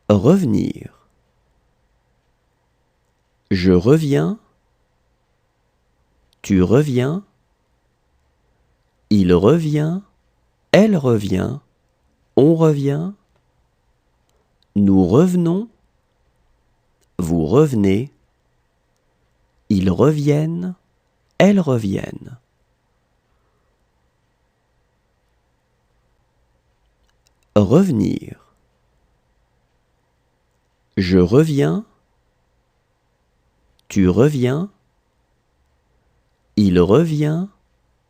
Revenir. Je reviens. Tu reviens. Il revient. Elle revient. On revient. Nous revenons. Vous revenez. Ils reviennent. Elles reviennent. Revenir. Je reviens. Tu reviens. Il revient.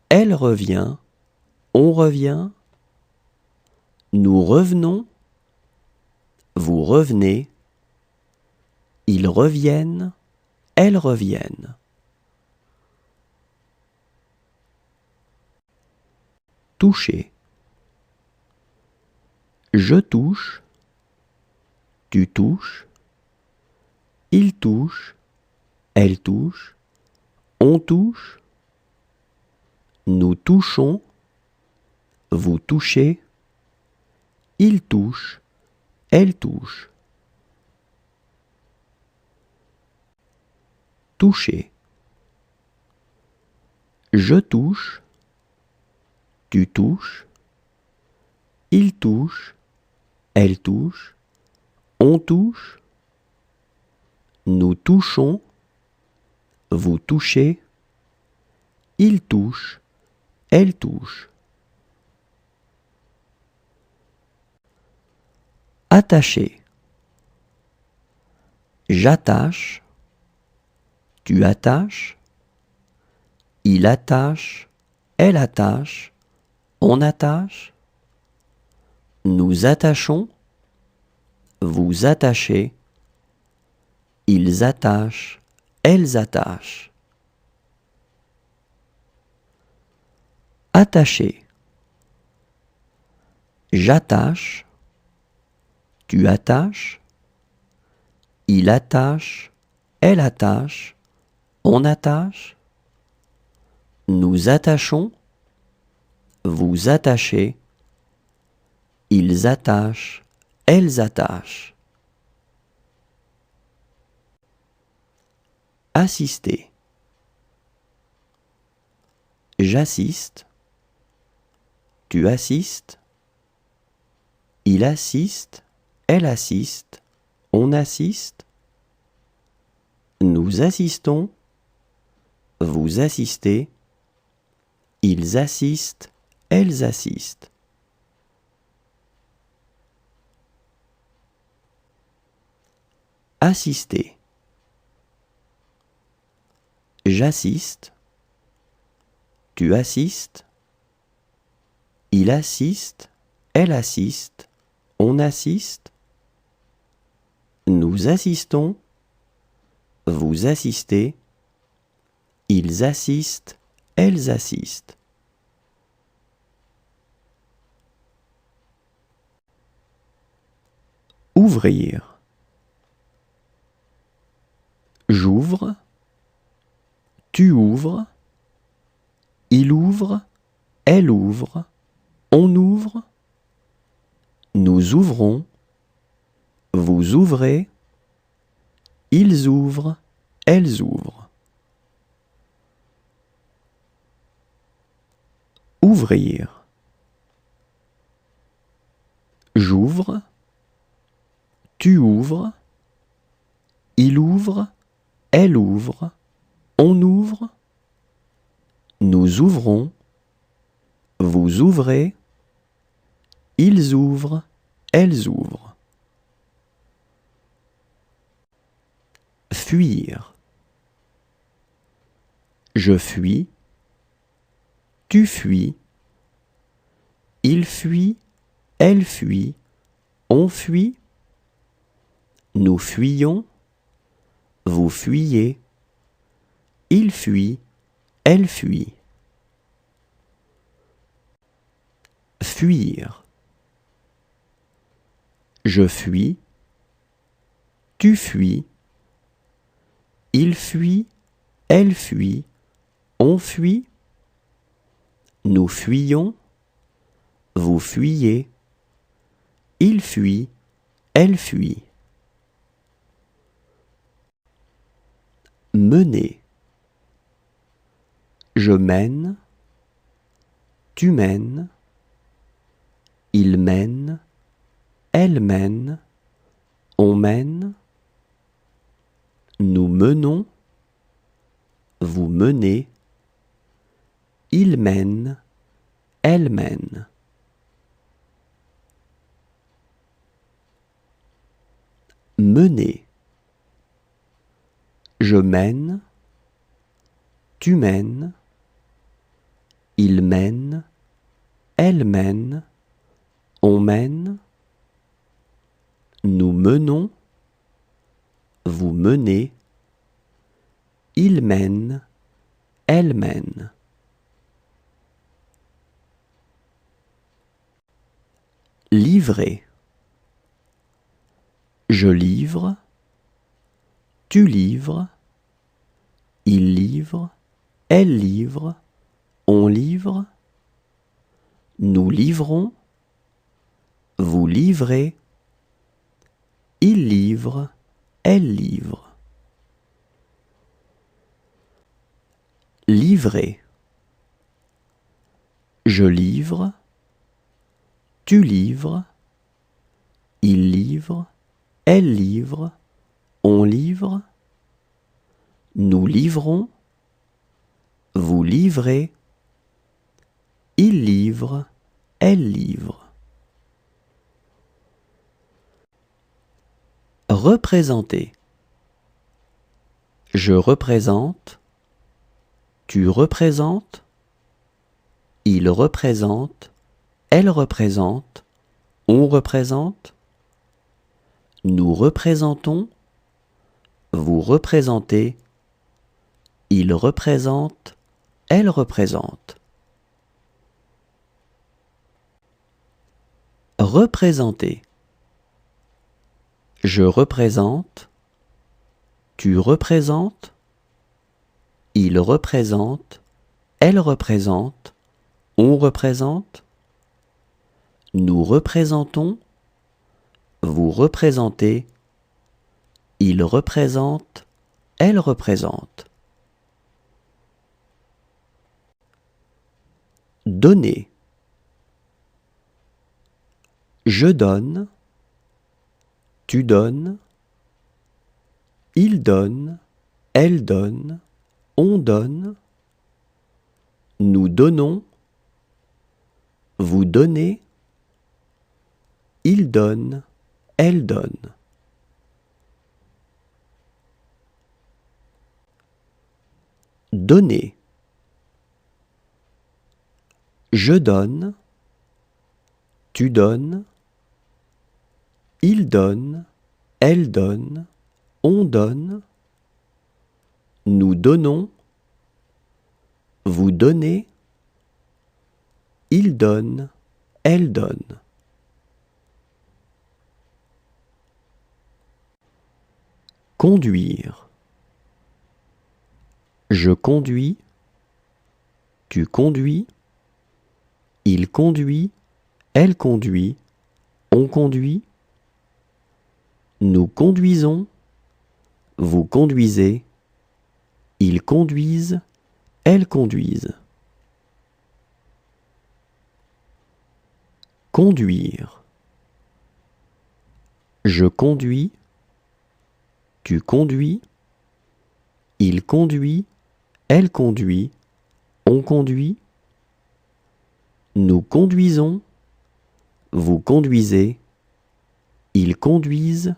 Elle revient. On revient. Nous revenons. Vous revenez. Ils reviennent. Elles reviennent. Toucher. Je touche. Tu touches. Il touche. Elle touche. On touche. Nous touchons. Vous touchez. Il touche. Elle touche. Toucher. Je touche. Tu touches. Il touche. Elle touche. On touche. Nous touchons. Vous touchez. Il touche. Elle touche. Attacher. J'attache. Tu attaches. Il attache. Elle attache. On attache. Nous attachons. Vous attachez. Ils attachent. Elles attachent. Attacher. J'attache. Tu attaches. Il attache. Elle attache. On attache. Nous attachons. Vous attachez. Ils attachent. Elles attachent. Assister. J'assiste. Tu assistes. Il assiste. Elle assiste. On assiste. Nous assistons. Vous assistez. Ils assistent. Elles assistent. Assister. J'assiste. Tu assistes. Il assiste. Elle assiste. On assiste. Nous assistons. Vous assistez. Ils assistent. Elles assistent. Ouvrir. J'ouvre. Tu ouvres. Il ouvre. Elle ouvre. On ouvre. Nous ouvrons. Vous ouvrez. Ils ouvrent. Elles ouvrent. Ouvrir. J'ouvre. Tu ouvres. Il ouvre. Elle ouvre. On ouvre. Nous ouvrons. Vous ouvrez. Ils ouvrent. Elles ouvrent. Fuir. Je fuis. Tu fuis. Il fuit. Elle fuit. On fuit. Nous fuyons. Vous fuyez. Il fuit. Elle fuit. Fuir. Je fuis. Tu fuis. Il fuit. Elle fuit. On fuit. Nous fuyons. Vous fuyez. Il fuit. Elle fuit. mener. Je mène, tu mènes, il mène, elle mène, on mène, nous menons, vous menez, il mène, elle mène. Mener. Je mène, tu mènes, il mène, elle mène, on mène, nous menons, vous menez, il mène, elle mène. Livrer. Je livre, tu livres, il livre, elle livre, on livre, nous livrons, vous livrez, il livre, elle livre. Livrer. Je livre, tu livres, il livre, elle livre, on livre, nous livrons, vous livrez, il livre, elle livre. Représenter. Je représente, tu représentes, il représente, elle représente, on représente, nous représentons, vous représentez, il représente, elle représente. Représenter. Je représente, tu représentes, il représente, elle représente, on représente, nous représentons, vous représentez, il représente, elle représente. Donner. Je donne, tu donnes, il donne, elle donne, on donne, nous donnons, vous donnez, il donne, elle donne. Donner. Je donne, tu donnes, il donne, elle donne, on donne, nous donnons, vous donnez, il donne, elle donne. Conduire. Je conduis, tu conduis, il conduit, elle conduit, on conduit, nous conduisons, vous conduisez, ils conduisent, elles conduisent. Conduire. Je conduis, tu conduis, il conduit, elle conduit, on conduit, nous conduisons, vous conduisez, ils conduisent,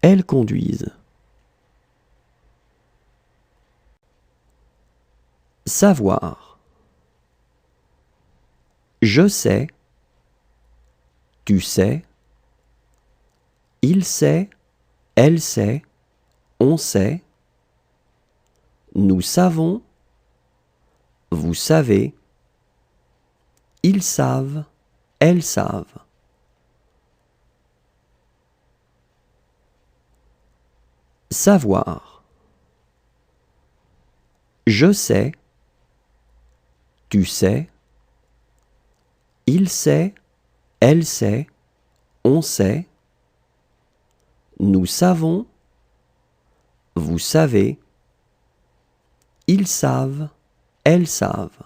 elles conduisent. Savoir. Je sais, tu sais, il sait, elle sait, on sait, nous savons, vous savez, ils savent, elles savent. Savoir. Je sais, tu sais, il sait, elle sait, on sait, nous savons, vous savez, ils savent, elles savent.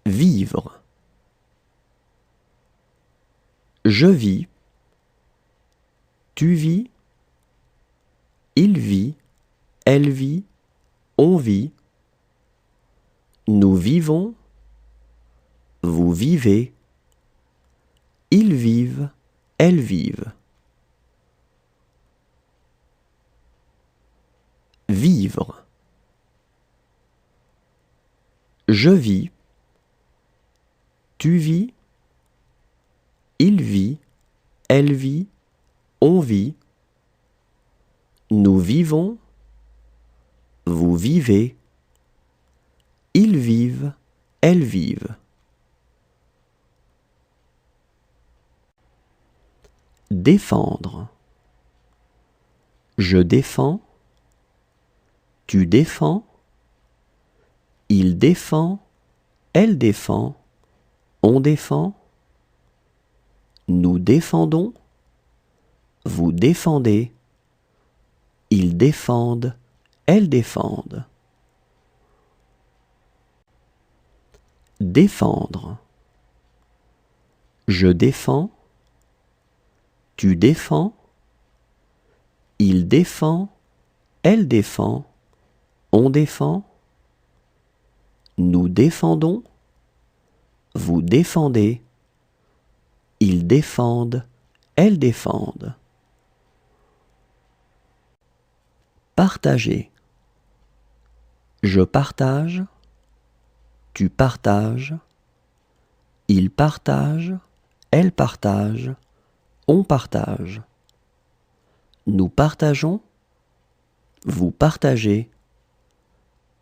Vivre. Je vis, tu vis, il vit, elle vit, on vit, nous vivons, vous vivez, ils vivent, elles vivent. Vivre. Je vis, tu vis, il vit, elle vit, on vit, nous vivons, vous vivez, ils vivent, elles vivent. Défendre. Je défends, tu défends, il défend, elle défend, on défend, nous défendons, vous défendez, ils défendent, elles défendent. Défendre. Je défends, tu défends, il défend, elle défend, on défend, nous défendons, vous défendez, ils défendent, elles défendent. Partager. Je partage, tu partages, il partage, elle partage, on partage. Nous partageons, vous partagez,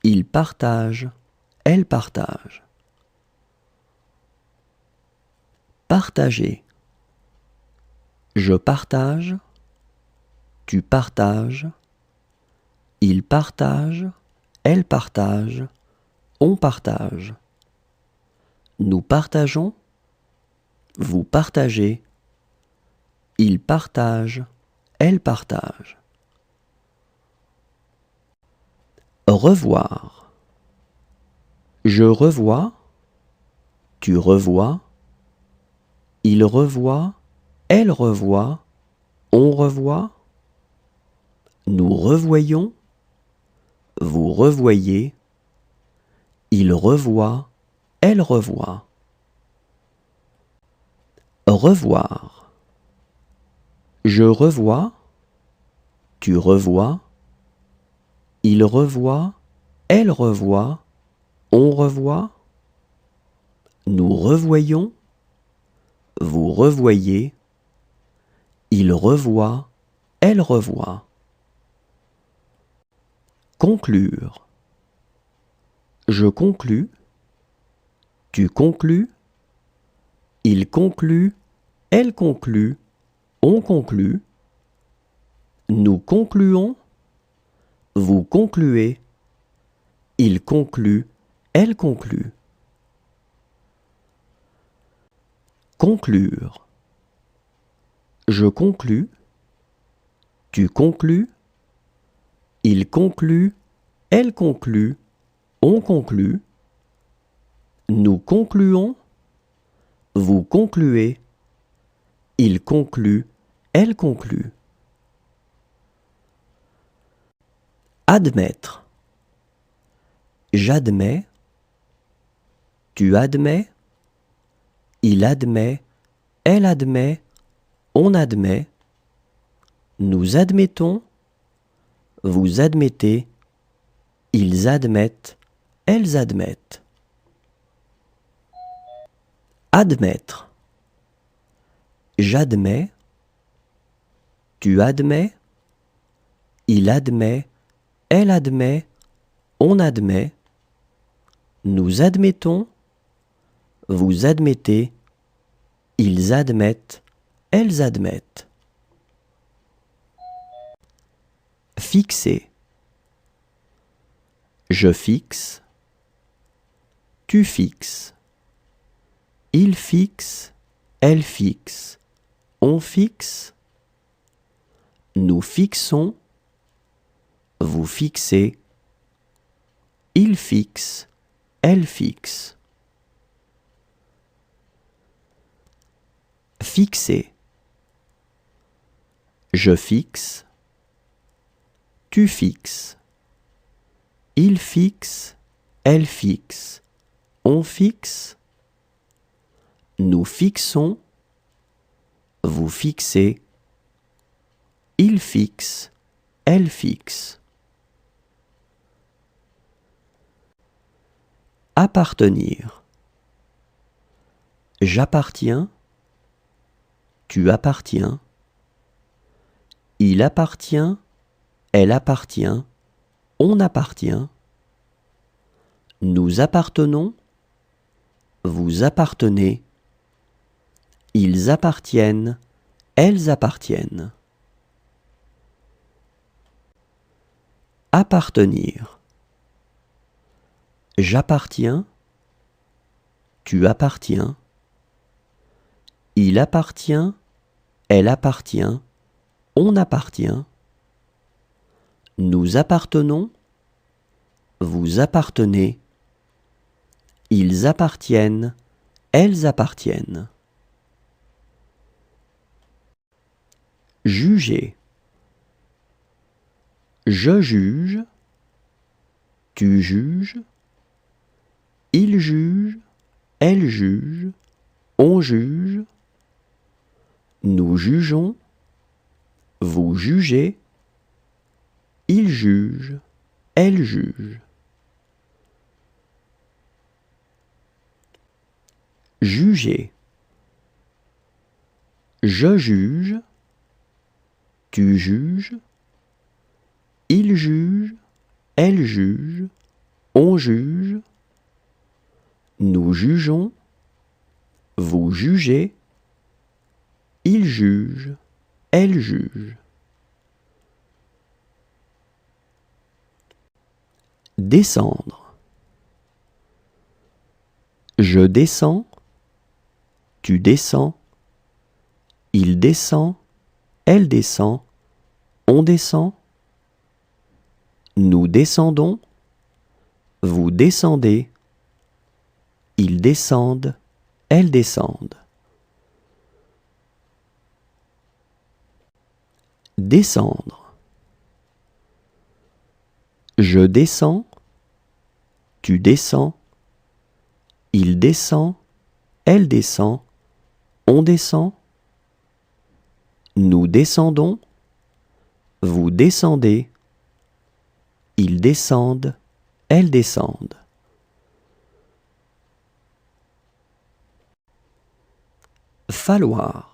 il partage, elle partage. Partager. Je partage, tu partages, il partage, elle partage, on partage. Nous partageons, vous partagez, il partage, elle partage. Revoir. Je revois, tu revois, il revoit, elle revoit, on revoit, nous revoyons, vous revoyez, il revoit, elle revoit. Revoir. Je revois, tu revois, il revoit, elle revoit, on revoit, nous revoyons, vous revoyez, il revoit, elle revoit. Conclure. Je conclus, tu conclus, il conclut, elle conclut, on conclut, nous concluons, vous concluez, il conclut, elle conclut. Conclure. Je conclus, tu conclus, il conclut, elle conclut, on conclut, nous concluons, vous concluez, il conclut, elle conclut. Admettre. J'admets, tu admets, il admet, elle admet, on admet, nous admettons, vous admettez, ils admettent, elles admettent. Admettre. J'admets, tu admets, il admet, elle admet, on admet, nous admettons, vous admettez, ils admettent, elles admettent. Fixer. Je fixe, tu fixes, il fixe, elle fixe, on fixe, nous fixons, vous fixez, il fixe, elle fixe. Fixer. Je fixe, tu fixes, il fixe, elle fixe, on fixe, nous fixons, vous fixez, il fixe, elle fixe. Appartenir. J'appartiens, tu appartiens, il appartient, elle appartient, on appartient, nous appartenons, vous appartenez, ils appartiennent, elles appartiennent. Appartenir. J'appartiens, tu appartiens, il appartient, elle appartient, on appartient, nous appartenons, vous appartenez, ils appartiennent, elles appartiennent. Juger. Je juge, tu juges, il juge, elle juge, on juge, nous jugeons, vous jugez, il juge, elle juge. Juger. Je juge, tu juges, il juge, elle juge, on juge, nous jugeons, vous jugez, il juge, elle juge. Descendre. Je descends, tu descends, il descend, elle descend, on descend, nous descendons, vous descendez, ils descendent, elles descendent. Descendre. Je descends, tu descends, il descend, elle descend, on descend, nous descendons, vous descendez, ils descendent, elles descendent. Falloir.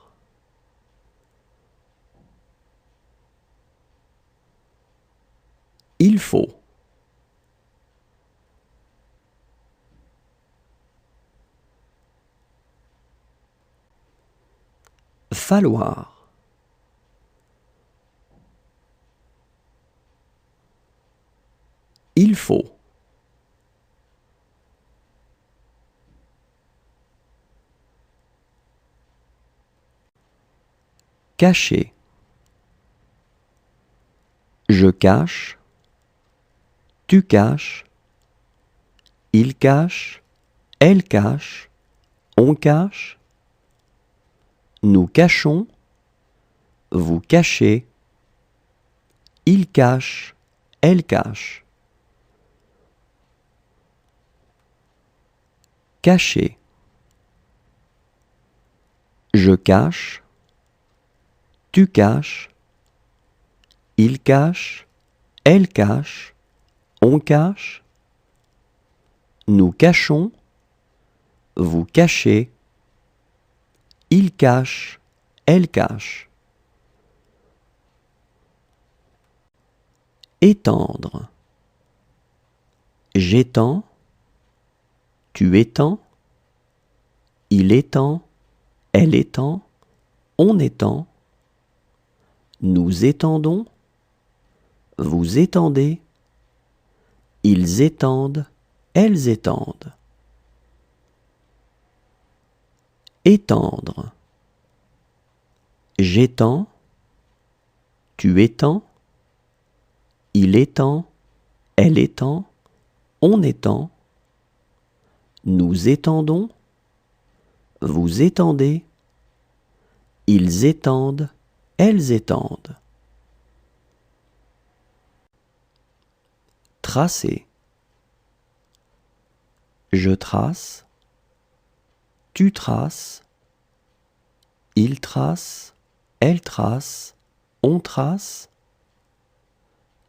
Il faut. Falloir. Il faut. Cacher. Je cache, tu caches, il cache, elle cache, on cache, nous cachons, vous cachez, il cache, elle cache. Cacher. Je cache, tu caches, il cache, elle cache, on cache, nous cachons, vous cachez, il cache, elle cache. Étendre. J'étends, tu étends, il étend, elle étend, on étend, nous étendons, vous étendez, ils étendent, elles étendent. Étendre. J'étends, tu étends, il étend, elle étend, on étend, nous étendons, vous étendez, ils étendent, elles étendent. Tracer. Je trace, tu traces, il trace, elle trace, on trace,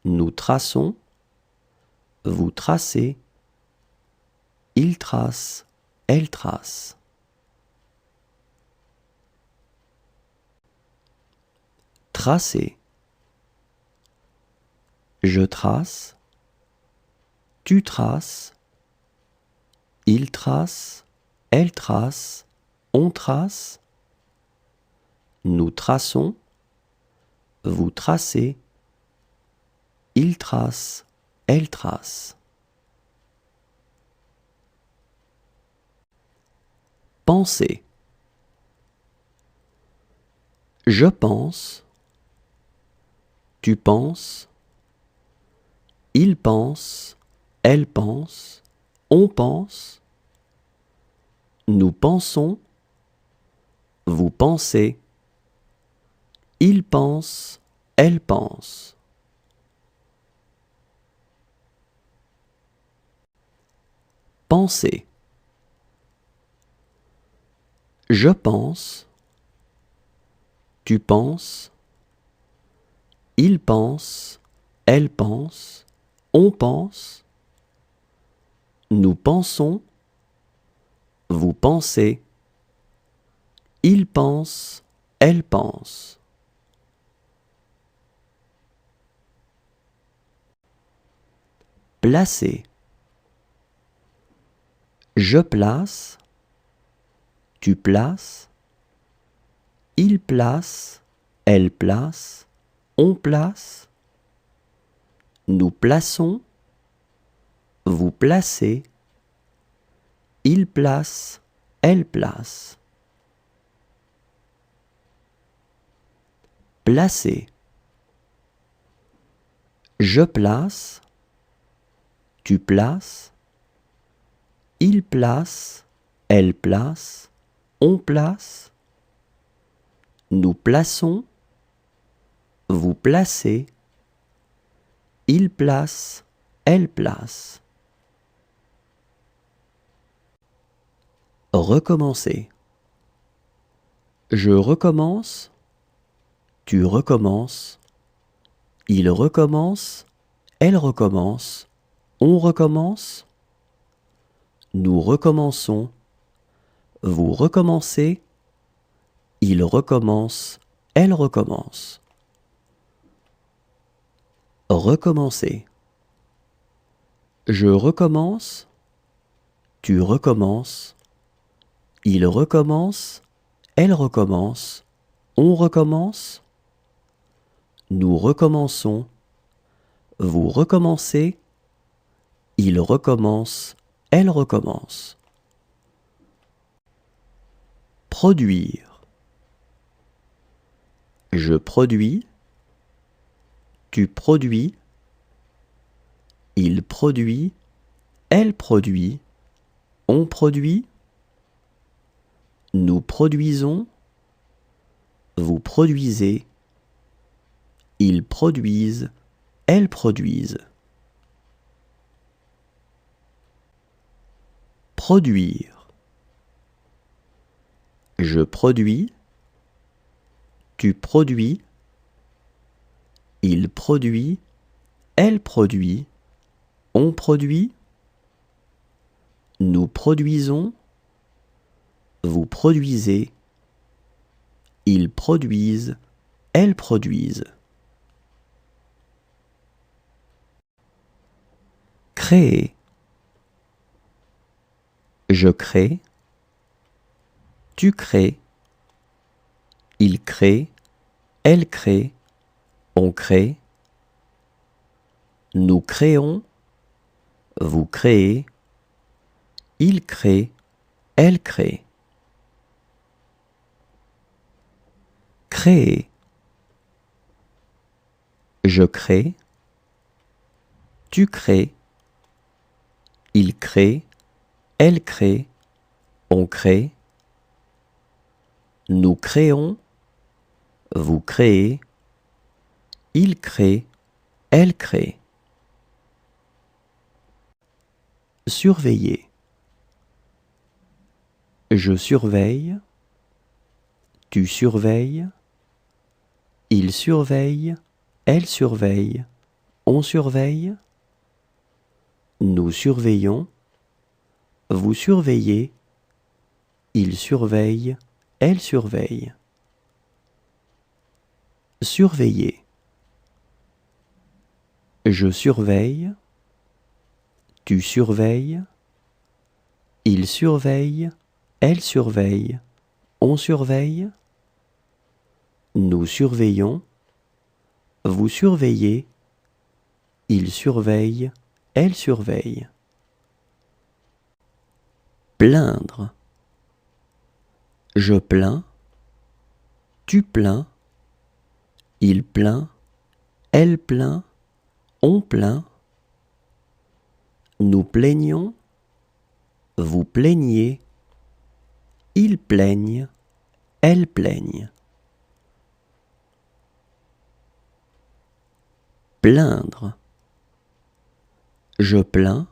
nous traçons, vous tracez, il trace, elle trace. Tracer. Je trace, tu traces, il trace, elle trace, on trace, nous traçons, vous tracez, il trace, elle trace. Penser. Je pense, tu penses, il pense, elle pense, on pense, nous pensons, vous pensez, il pense, elle pense. Penser. Je pense, tu penses, il pense, elle pense, on pense, nous pensons, vous pensez, il pense, elle pense. Placer. Je place, tu places, il place, elle place, on place, nous plaçons, vous placez, il place, elle place. Placer. Je place, tu places, il place, elle place, on place, nous plaçons, vous placez, il place, elle place. Recommencer. Je recommence, tu recommences, il recommence, elle recommence, on recommence, nous recommençons, vous recommencez, il recommence, elle recommence. Recommencer. Je recommence, tu recommences, il recommence, elle recommence, on recommence, nous recommençons, vous recommencez, il recommence, elle recommence. Produire. Je produis, tu produis, il produit, elle produit, on produit, nous produisons, vous produisez, ils produisent, elles produisent. Produire. Je produis, tu produis, il produit, elle produit, on produit, nous produisons, vous produisez, ils produisent, elles produisent. Créer. Je crée, tu crées, il crée, elle crée, on crée, nous créons, vous créez, il crée, elle crée. Créer. Je crée, tu crées, il crée, elle crée, on crée, nous créons, vous créez, il crée, elle crée. Surveiller. Je surveille, tu surveilles, il surveille, elle surveille, on surveille, nous surveillons, vous surveillez, il surveille, elle surveille. Surveiller. Je surveille, tu surveilles, il surveille, elle surveille, on surveille, nous surveillons, vous surveillez, il surveille, elle surveille. Plaindre. Je plains, tu plains, il plaint, elle plaint, on plaint, nous plaignons, vous plaignez, ils plaignent, elles plaignent. Plaindre. Je plains,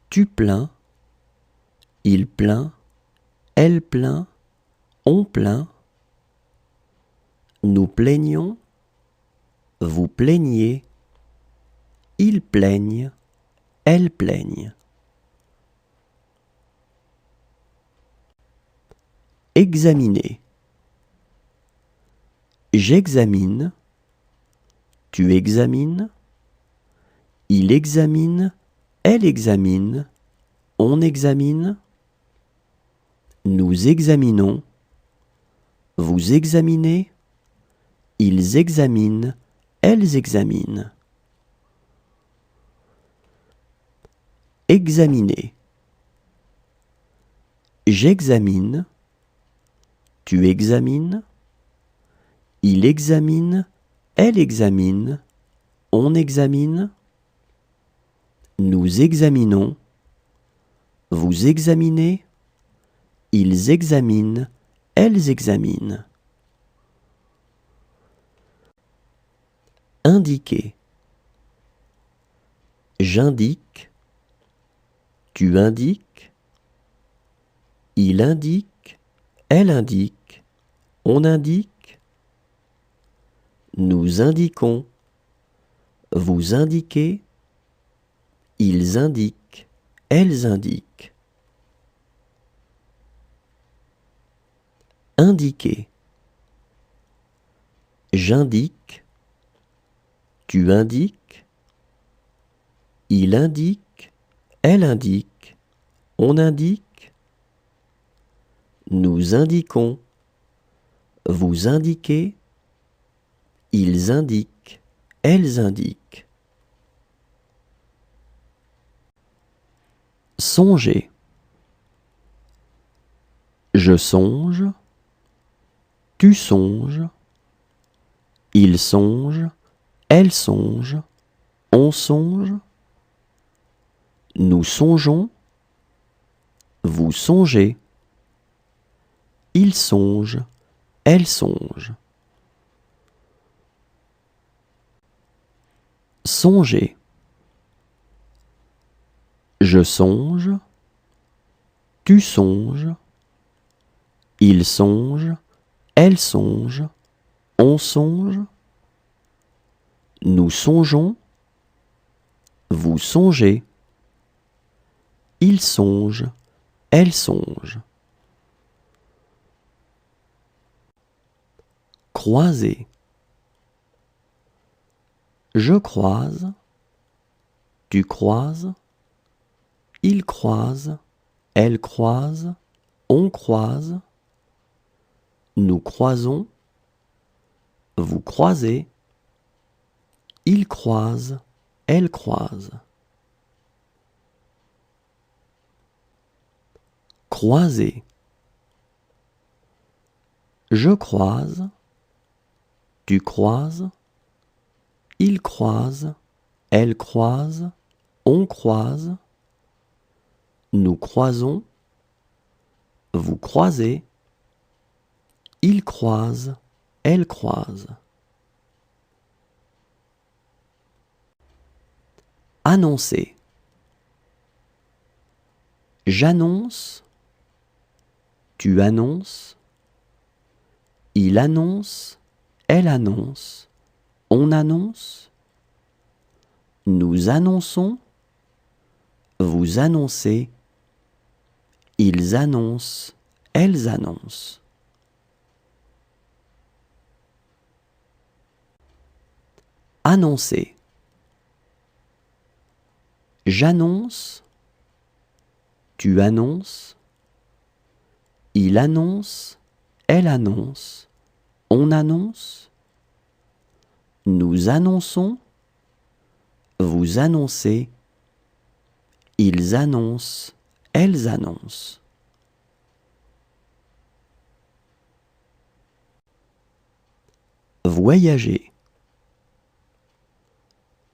tu plains, il plaint, elle plaint, on plaint, nous plaignons, vous plaignez, ils plaignent, elles plaignent. Examiner. J'examine, tu examines, il examine, elle examine, on examine, nous examinons, vous examinez, ils examinent, elles examinent. Examiner. J'examine, tu examines, il examine, elle examine, on examine, nous examinons, vous examinez, ils examinent, elles examinent. Indiquer. J'indique, tu indiques, il indique, elle indique, on indique, nous indiquons, vous indiquez, ils indiquent, elles indiquent. Indiquer. J'indique, tu indiques, il indique, elle indique, on indique, nous indiquons, vous indiquez, ils indiquent, elles indiquent. Songer. Je songe, tu songes, il songe, elle songe, on songe, nous songeons, vous songez, il songe, elle songe. Songer. Je songe, tu songes, il songe, elle songe, on songe, nous songeons, vous songez, il songe, elle songe. Croiser. Je croise, tu croises, il croise, elle croise, on croise, nous croisons, vous croisez, il croise, elle croise. Croiser. Je croise, tu croises, il croise, elle croise, on croise, nous croisons, vous croisez, il croise, elle croise. Annoncer. J'annonce, tu annonces, il annonce, elle annonce, on annonce, nous annonçons, vous annoncez, ils annoncent, elles annoncent. Annoncer. J'annonce, tu annonces, il annonce, elle annonce, on annonce, nous annonçons, vous annoncez, ils annoncent, elles annoncent. Voyager.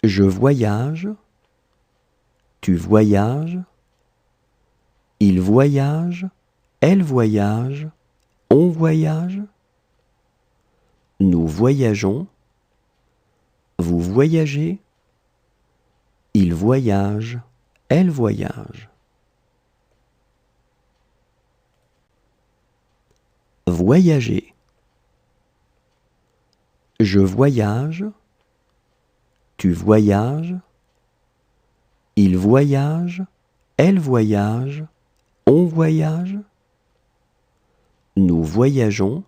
Je voyage, tu voyages, il voyage, elle voyage, on voyage, nous voyageons, vous voyagez, il voyage, elle voyage. Voyager. Je voyage, tu voyages, il voyage, elle voyage, on voyage, nous voyageons,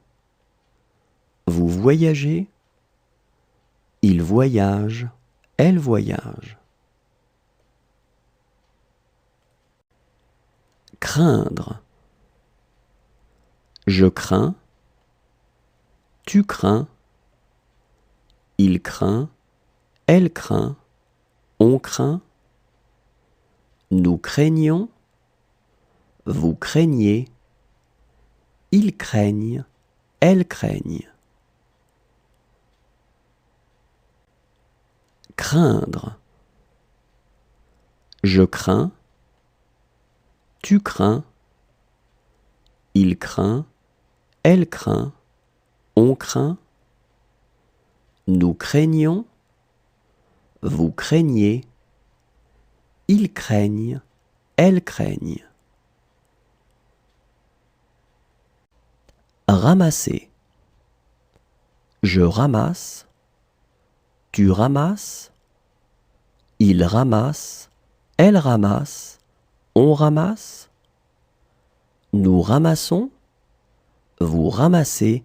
vous voyagez, il voyage, elle voyage. Craindre. Je crains, tu crains, il craint, elle craint, on craint, nous craignons, vous craignez, ils craignent, elles craignent. Craindre. Je crains, tu crains, il craint, elle craint, on craint, nous craignons, vous craignez, ils craignent, elles craignent. Ramasser. Je ramasse, tu ramasses, il ramasse, elle ramasse, on ramasse, nous ramassons, vous ramassez,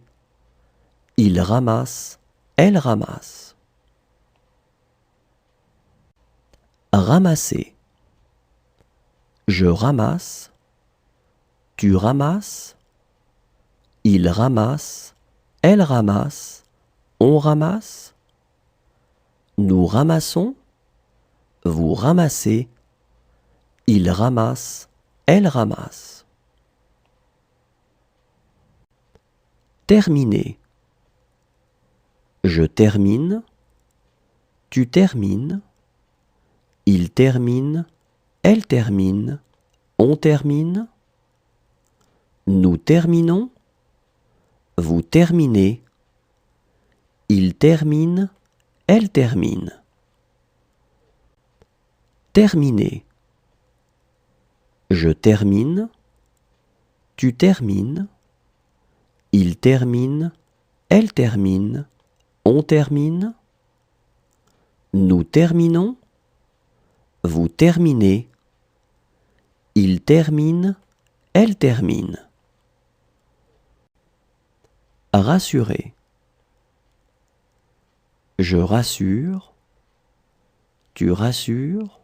il ramasse, elle ramasse. Ramasser. Je ramasse, tu ramasses, il ramasse, elle ramasse, on ramasse, nous ramassons, vous ramassez, il ramasse, elle ramasse. Terminer. Je termine, tu termines, il termine, elle termine, on termine, nous terminons, vous terminez, il termine, elle termine. Terminer. Je termine, tu termines, il termine, elle termine, on termine, nous terminons, vous terminez, il termine, elle termine. Rassurer. Je rassure, tu rassures,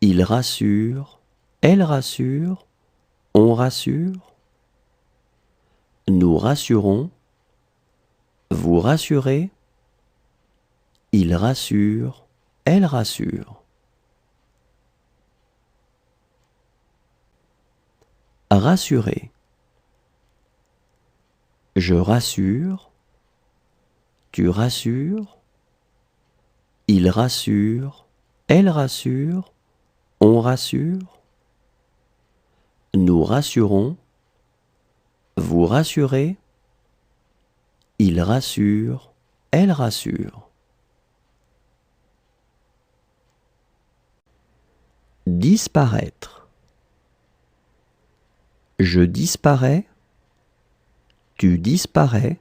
il rassure, elle rassure, on rassure, nous rassurons, vous rassurez, il rassure, elle rassure. Rassurer. Je rassure, tu rassures, Il rassure, elle rassure, on rassure. Nous rassurons, vous rassurez. Il rassure, elle rassure. Disparaître. Je disparais, tu disparais,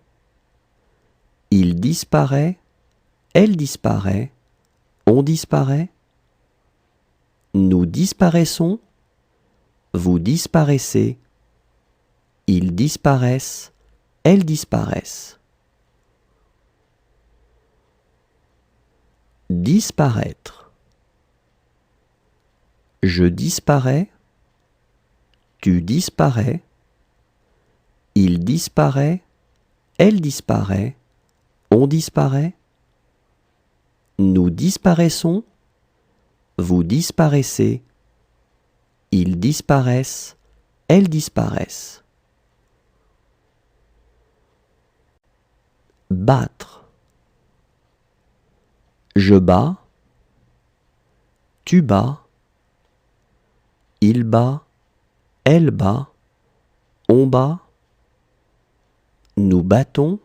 il disparaît, elle disparaît, on disparaît. Nous disparaissons, vous disparaissez, ils disparaissent, elles disparaissent. Disparaître. Je disparais, tu disparais, il disparaît, elle disparaît, on disparaît. Nous disparaissons, vous disparaissez, ils disparaissent, elles disparaissent. Battre. Je bats, tu bats, il bat, elle bat, on bat. Nous battons,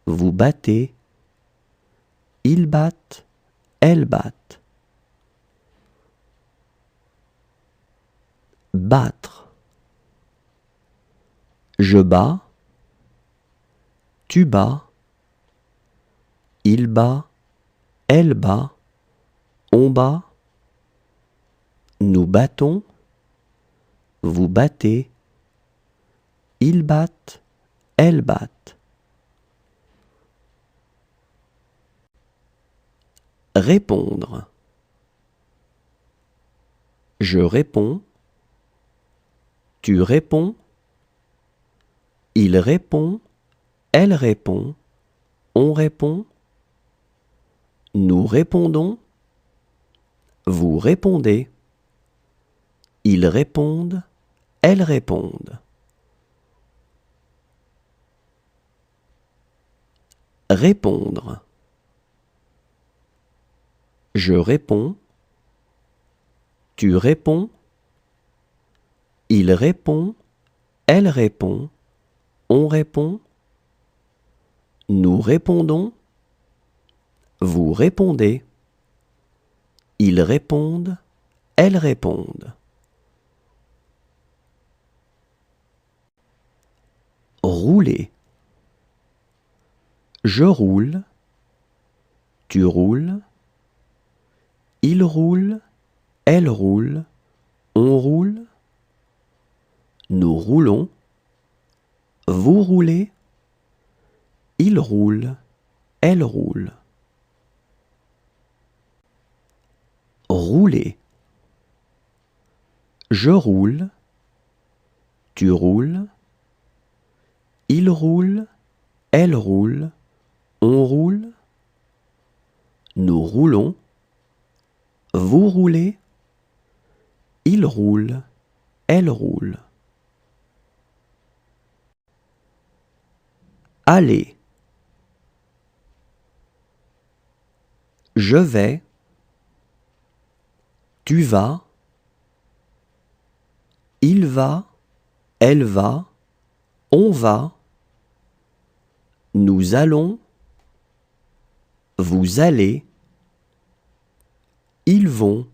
vous battez, ils battent, elles battent. Battre. Je bats, tu bats, il bat, elle bat, on bat. Nous battons, vous battez, ils battent, elles battent. Répondre. Je réponds, tu réponds, il répond, elle répond, on répond. Nous répondons, vous répondez, ils répondent, elles répondent. Répondre. Je réponds, tu réponds, il répond, elle répond, on répond. Nous répondons, vous répondez, ils répondent, elles répondent. Rouler. Je roule, tu roules, il roule, elle roule, on roule. Nous roulons, vous roulez, il roule, elle roule. Rouler. Je roule, tu roules, il roule, elle roule, on roule. Nous roulons, vous roulez, il roule, elle roule. Aller. Je vais, tu vas, il va, elle va, on va. Nous allons, vous allez, ils vont,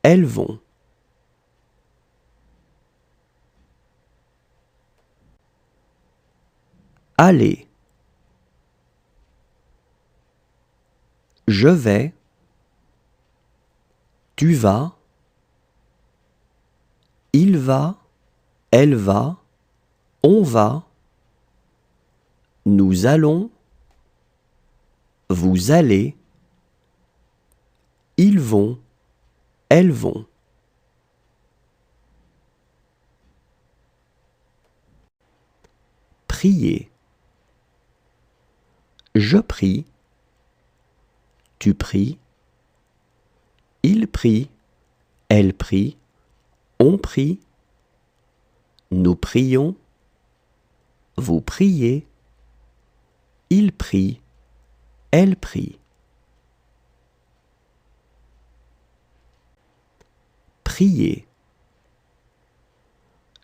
elles vont. Aller. Je vais, tu vas, il va, elle va, on va. Nous allons, vous allez, ils vont, elles vont. Prier. Je prie, tu pries, il prie, elle prie, on prie. Nous prions, vous priez, il prie, elle prie. prier.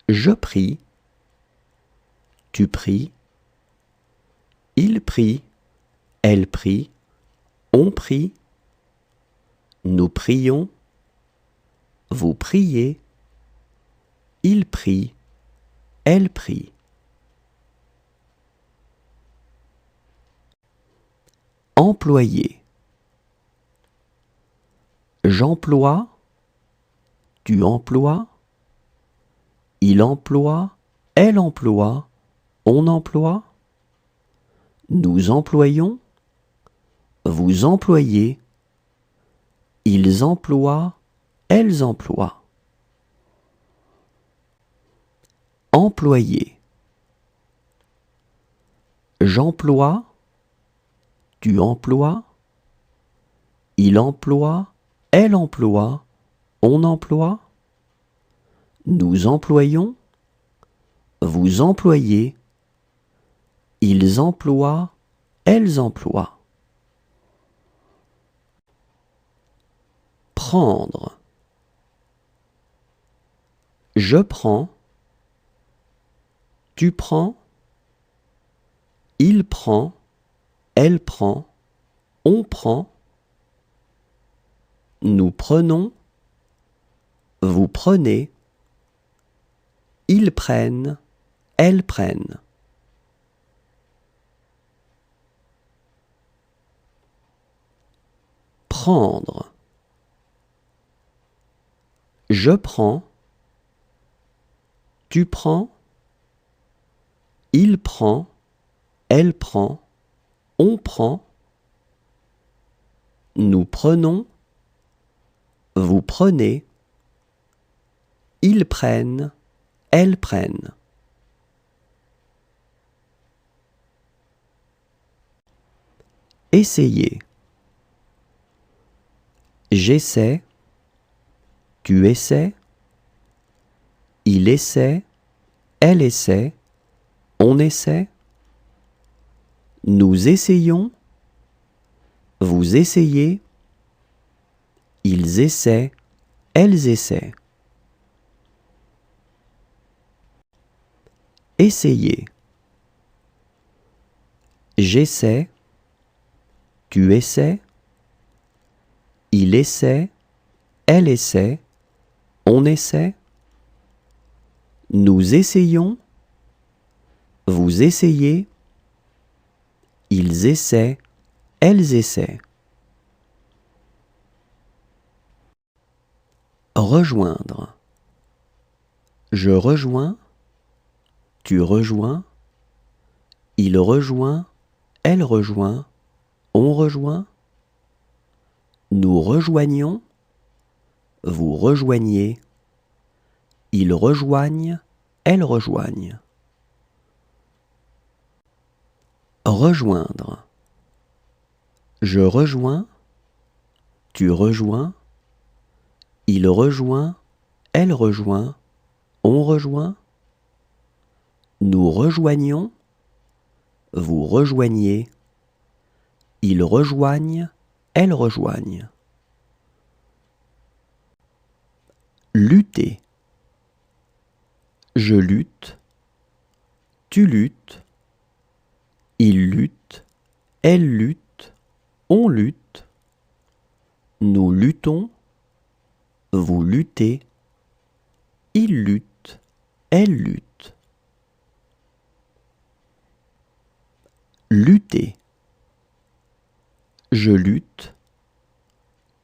Je prie. Tu pries. Il prie. Elle prie. On prie. Nous prions. Vous priez. Il prie. Elle prie. Employer. J'emploie. Tu emploies. Il emploie. Elle emploie. On emploie. Nous employons. Vous employez. Ils emploient. Elles emploient. Employer. J'emploie. Tu emploies. Il emploie. Elle emploie. On emploie. Nous employons. Vous employez. Ils emploient. Elles emploient. Prendre. Je prends. Tu prends. Il prend. Elle prend. On prend. Nous prenons. Vous prenez. Ils prennent. Elles prennent. Prendre. Je prends. Tu prends. Il prend. Elle prend. On prend. Nous prenons. Vous prenez. Ils prennent. Elles prennent. Essayer. J'essaie. Tu essaies. Il essaie. Elle essaie. On essaie. Nous essayons. Vous essayez. Ils essaient. Elles essaient. Essayer. J'essaie. Tu essaies. Il essaie. Elle essaie. On essaie. Nous essayons. Vous essayez. Ils essaient. Elles essaient. Rejoindre. Je rejoins. Tu rejoins. Il rejoint. Elle rejoint. On rejoint. Nous rejoignons. Vous rejoignez. Ils rejoignent. Elles rejoignent. Rejoindre. Je rejoins. Tu rejoins. Il rejoint. Elle rejoint. On rejoint. Nous rejoignons. Vous rejoignez. Ils rejoignent. Elles rejoignent. Lutter. Je lutte. Tu luttes. Il lutte. Elle lutte. On lutte. Nous luttons. Vous luttez. Il lutte. Elle lutte. Lutter. Je lutte.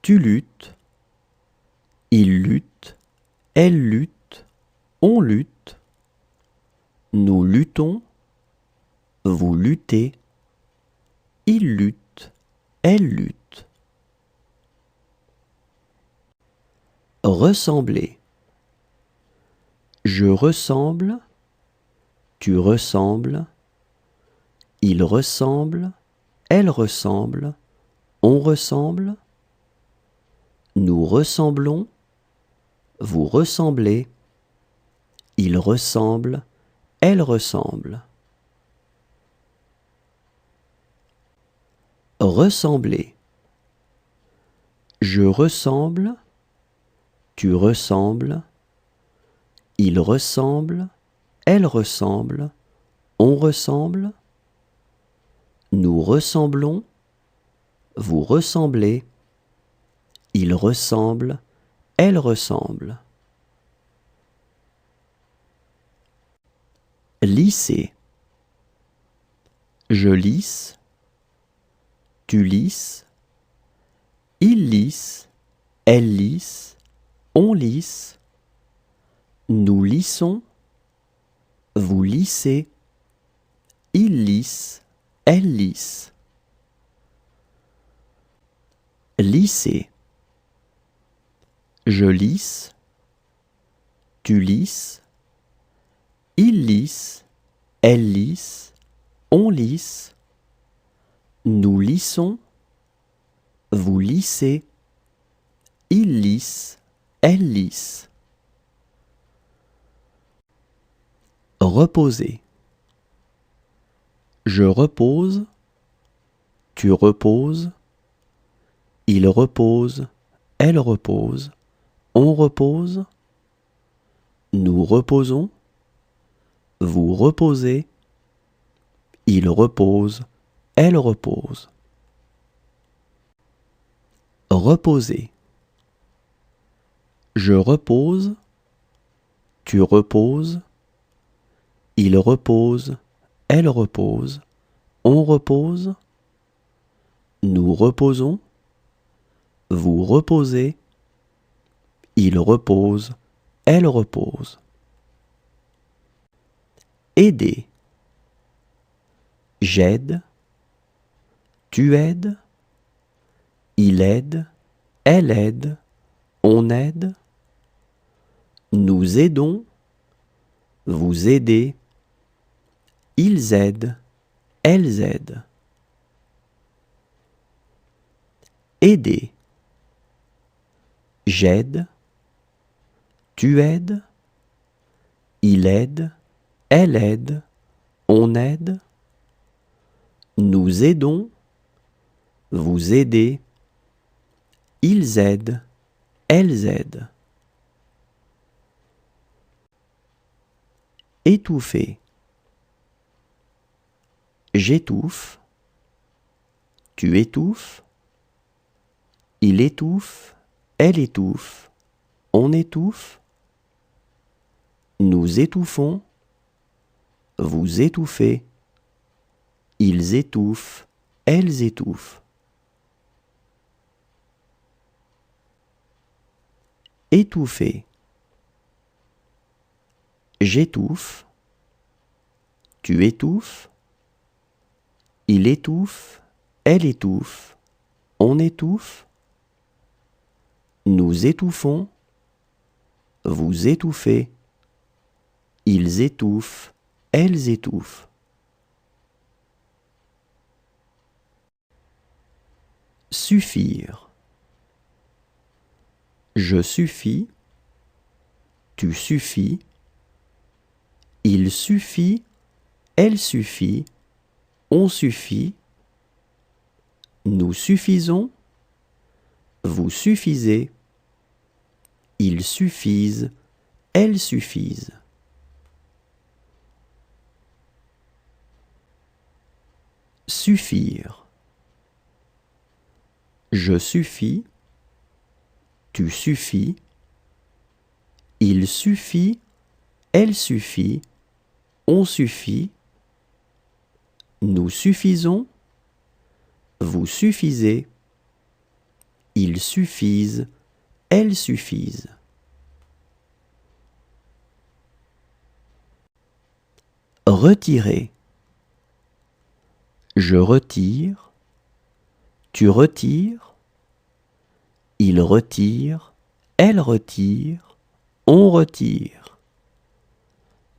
Tu luttes. Il lutte. Elle lutte. On lutte. Nous luttons. Vous luttez. Il lutte. Elle lutte. Ressembler. Je ressemble. Tu ressembles. Il ressemble. Elle ressemble. On ressemble. Nous ressemblons. Vous ressemblez. Il ressemble. Elle ressemble. Ressembler. Je ressemble. tu ressembles, il ressemble, elle ressemble, on ressemble, nous ressemblons, vous ressemblez, il ressemble, elle ressemble. Lisser. Je lisse, tu lisses, il lisse, elle lisse, on lisse, nous lissons, vous lissez, il lisse, elle lisse. Lisser. Je lisse, tu lisses, il lisse, elle lisse, on lisse, nous lissons, vous lissez, il lisse, elle lisse. Reposer. Je repose, tu reposes, il repose, elle repose, on repose, nous reposons, vous reposez, il repose, elle repose. Reposer. Je repose, tu reposes, il repose, elle repose, on repose, nous reposons, vous reposez, il repose, elle repose. Aider. J'aide, tu aides, il aide, elle aide, on aide, nous aidons, vous aidez, ils aident, elles aident. Aider. J'aide, tu aides, il aide, elle aide, on aide, nous aidons, vous aidez, ils aident, elles aident. Étouffer. J'étouffe, tu étouffes, il étouffe, elle étouffe, on étouffe, nous étouffons, vous étouffez, ils étouffent, elles étouffent. Étouffer. J'étouffe, tu étouffes, il étouffe, elle étouffe, on étouffe, nous étouffons, vous étouffez, ils étouffent, elles étouffent. Suffire. Je suffis, tu suffis, il suffit, elle suffit, on suffit, nous suffisons, vous suffisez, ils suffisent, elles suffisent. Suffire. Je suffis, tu suffis, il suffit, elle suffit, on suffit, nous suffisons, vous suffisez, ils suffisent, elles suffisent. Retirer. Je retire, tu retires, il retire, elle retire, on retire.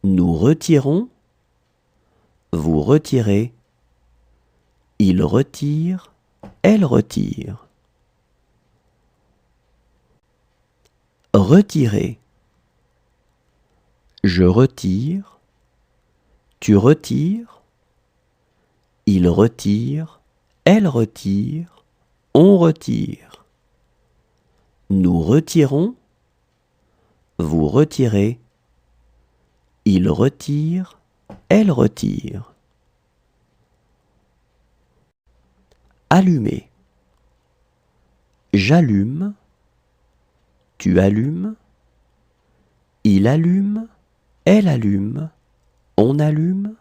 Nous retirons, vous retirez, il retire, elle retire. Retirer. Je retire, tu retires, il retire, elle retire, on retire. Nous retirons, vous retirez, il retire, elle retire. Allumer. J'allume, tu allumes, il allume, elle allume, on allume,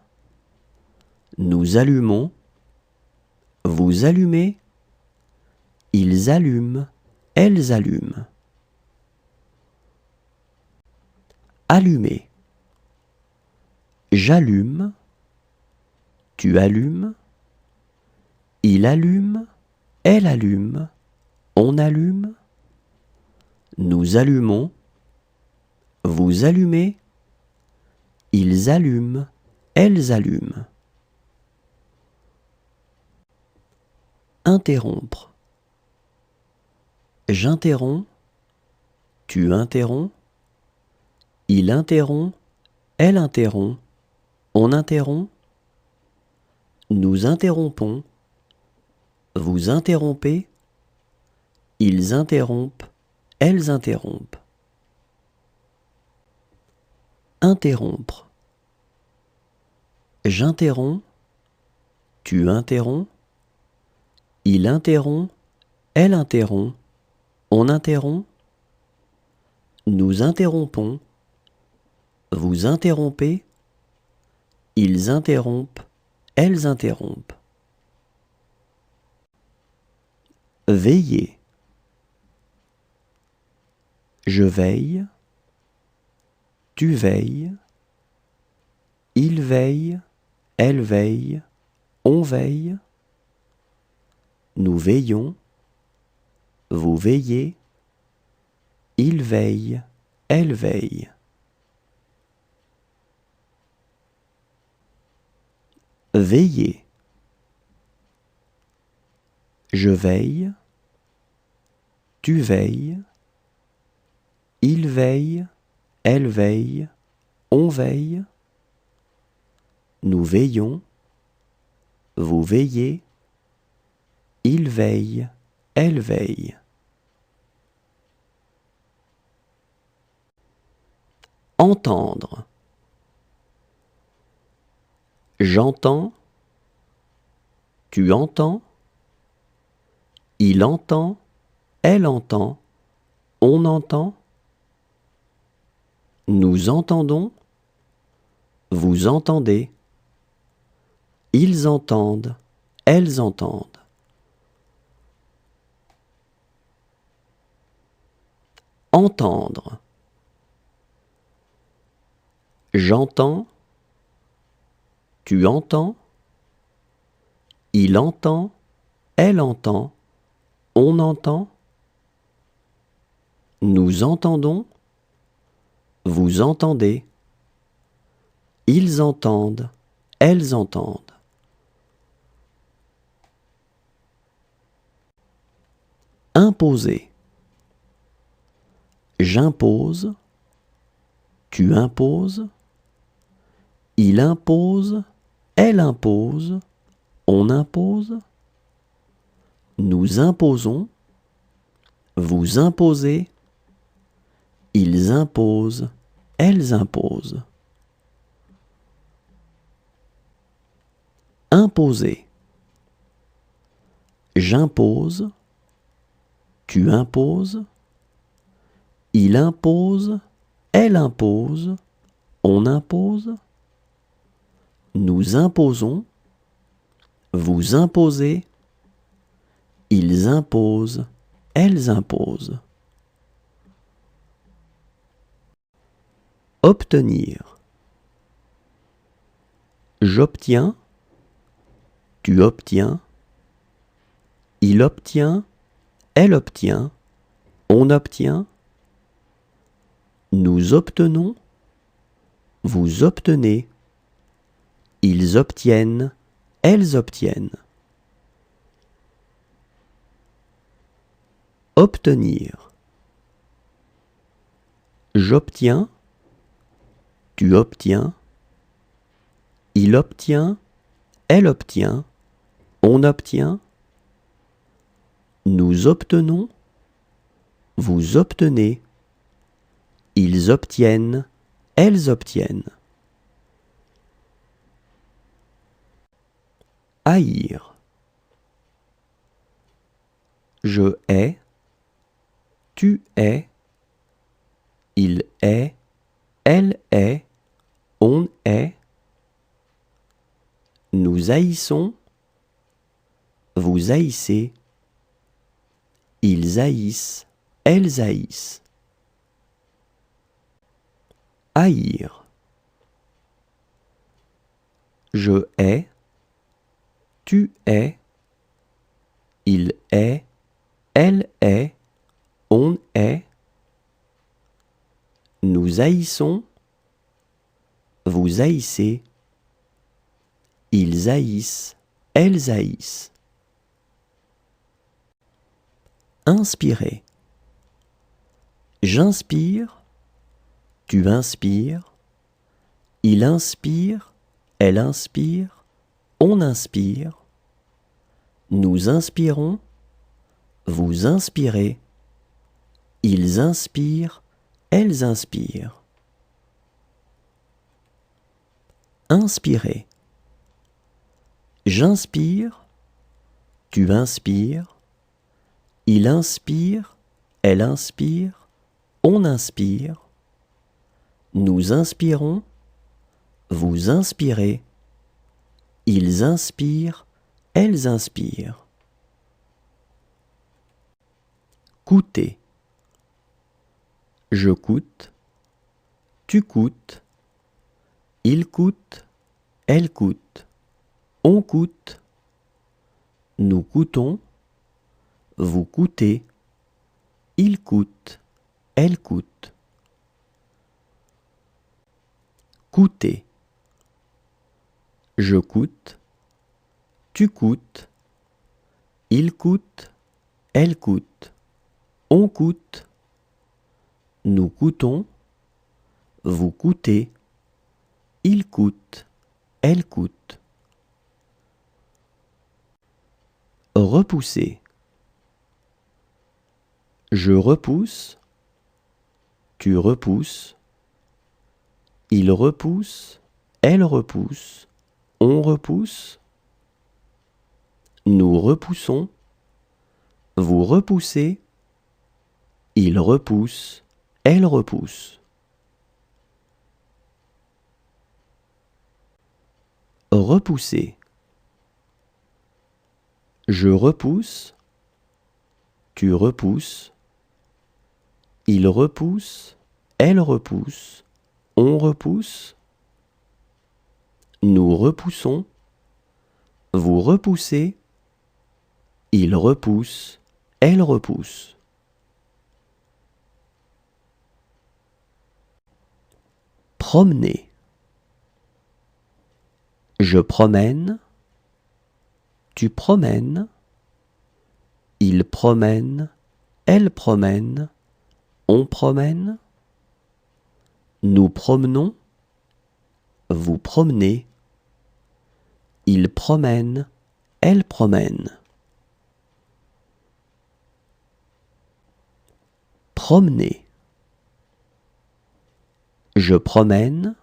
nous allumons, vous allumez, ils allument, elles allument. Allumer. J'allume, tu allumes, il allume, elle allume, on allume, nous allumons, vous allumez, ils allument, elles allument. Interrompre. J'interromps, tu interromps, il interrompt, elle interrompt, on interrompt, nous interrompons, vous interrompez, ils interrompent, elles interrompent. Interrompre. J'interromps, tu interromps, il interrompt, elle interrompt, on interrompt, nous interrompons, vous interrompez, ils interrompent, elles interrompent. Veiller. Je veille, tu veilles, il veille, elle veille, on veille, nous veillons, vous veillez, il veille, elle veille. Veiller. Je veille, tu veilles, il veille, elle veille, on veille, nous veillons, vous veillez, il veille, elle veille. Entendre. J'entends, tu entends, il entend, elle entend, on entend, nous entendons, vous entendez, ils entendent, elles entendent. Entendre. J'entends, tu entends, il entend, elle entend, on entend, nous entendons, vous entendez, ils entendent, elles entendent. Imposer. J'impose, tu imposes, il impose, elle impose, on impose, nous imposons, vous imposez, ils imposent, elles imposent. Imposer. J'impose, tu imposes, il impose, elle impose, on impose, nous imposons, vous imposez, ils imposent, elles imposent. Obtenir. J'obtiens, tu obtiens, il obtient, elle obtient, on obtient, nous obtenons, vous obtenez, ils obtiennent, elles obtiennent. Obtenir. J'obtiens, tu obtiens, il obtient, elle obtient, on obtient, nous obtenons, vous obtenez, Ils obtiennent, elles obtiennent. Haïr. Je hais, tu hais, il hait, elle hait, on hait. Nous haïssons, vous haïssez, ils haïssent, elles haïssent. Haïr. Je hais, tu hais, il hait, elle hait, on hait. Nous haïssons, vous haïssez, ils haïssent, elles haïssent. Inspirer. J'inspire, tu inspires, il inspire, elle inspire, on inspire. Nous inspirons, vous inspirez, ils inspirent, elles inspirent. Inspirer. J'inspire, tu inspires, il inspire, elle inspire, on inspire. Nous inspirons, vous inspirez, ils inspirent, elles inspirent. Coûter. Je coûte, tu coûtes, il coûte, elle coûte, on coûte, nous coûtons, vous coûtez, il coûte, elle coûte. Coûter. Je coûte, tu coûtes, il coûte, elle coûte, on coûte, nous coûtons, vous coûtez, il coûte, elle coûte. Repousser. Je repousse, tu repousses, il repousse, elle repousse, on repousse, nous repoussons, vous repoussez, il repousse, elle repousse. Repousser. Je repousse, tu repousses, il repousse, elle repousse, on repousse, nous repoussons, vous repoussez, il repousse, elle repousse. Promener. Je promène, tu promènes, il promène, elle promène, on promène, nous promenons, vous promenez, il promène, elle promène. Promener. Je promène,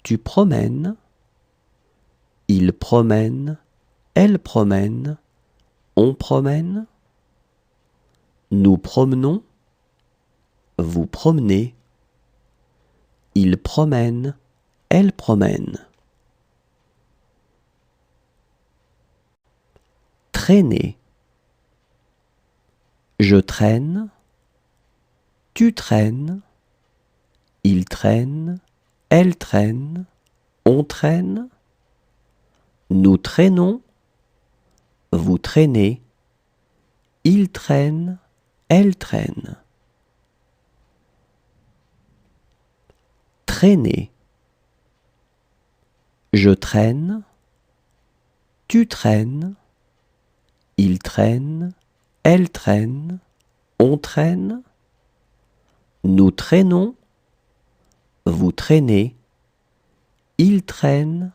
tu promènes, il promène, elle promène, on promène, nous promenons, vous promenez, il promène, elle promène. Traîner. Je traîne, tu traînes, il traîne, elle traîne, on traîne, nous traînons, vous traînez, il traîne, elle traîne. Traîner. Je traîne, tu traînes, il traîne, elle traîne, on traîne, nous traînons, vous traînez, il traîne,